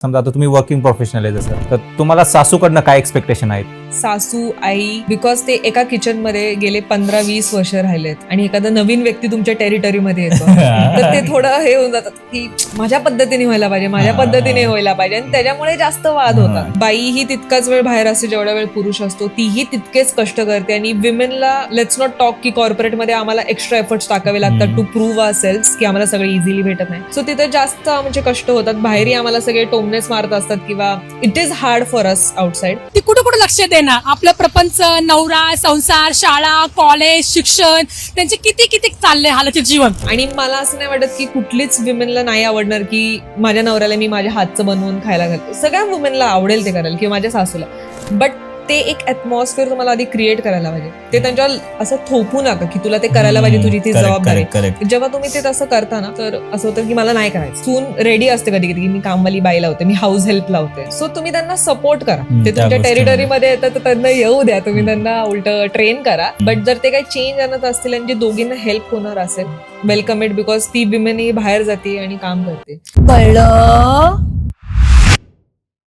समजा आता तुम्ही वर्किंग प्रोफेशनल आहे जसं, तर तुम्हाला सासूकडनं काय एक्सपेक्टेशन आहेत? सासू आई बिकॉज ते एका किचन मध्ये गेले 15-20 वर्ष राहिलेत आणि एखादा नवीन व्यक्ती तुमच्या टेरिटरीमध्ये येतो तर ते थोडं हे होऊन जातात की माझ्या पद्धतीने व्हायला पाहिजे, माझ्या पद्धतीने व्हायला पाहिजे, आणि त्याच्यामुळे जास्त वाद होतात. बाई ही तितकाच वेळ बाहेर असते जेवढा वेळ पुरुष असतो, तीही तितकेच कष्ट करते. आणि विमेनला लेट्स नॉट टॉक की कॉर्पोरेटमध्ये आम्हाला एक्स्ट्रा एफर्ट्स टाकावे लागतात टू प्रूव्ह आवर सेल्स की आम्हाला सगळे इझिली भेटत नाही. सो तिथे जास्त म्हणजे कष्ट होतात. बाहेरही आम्हाला सगळे टोमनेस मारत असतात किंवा it is hard for us outside. ती कुठे कुठे लक्ष देणार? आपलं प्रपंच, नवरा, संसार, शाळा, कॉलेज, शिक्षण, त्यांचे किती किती चालले हालाचे जीवन. आणि मला असं नाही वाटत की कुठलीच विमेनला नाही आवडणार की माझ्या नवऱ्याला मी माझ्या हातचं बनवून खायला घालतो. सगळ्या वुमेनला आवडेल ते करायला किंवा माझ्या सासूला. बट ते एक ऍटमॉस्फिअर तुम्हाला आधी क्रिएट करायला पाहिजे. ते त्यांच्यावर असं थोपू नका की तुला ते करायला पाहिजे, तुझी ती जबाबदारी. जेव्हा तुम्ही ते तसं करता ना, तर असं होतं की मला नाही करायचं. सून रेडी असते कधी कधी की मी कामवाली बाई लावते, मी हाऊस हेल्प लावते. सो तुम्ही त्यांना सपोर्ट करा. ते तुमच्या टेरिटरीमध्ये येतात तर त्यांना येऊ द्या, तुम्ही त्यांना उलट ट्रेन करा. बट जर ते काही चेंज आणत असतील आणि जे दोघींना हेल्प होणार असेल, वेलकम इट, बिकॉज ती विमेन ही बाहेर जाते आणि काम करते. कळलं?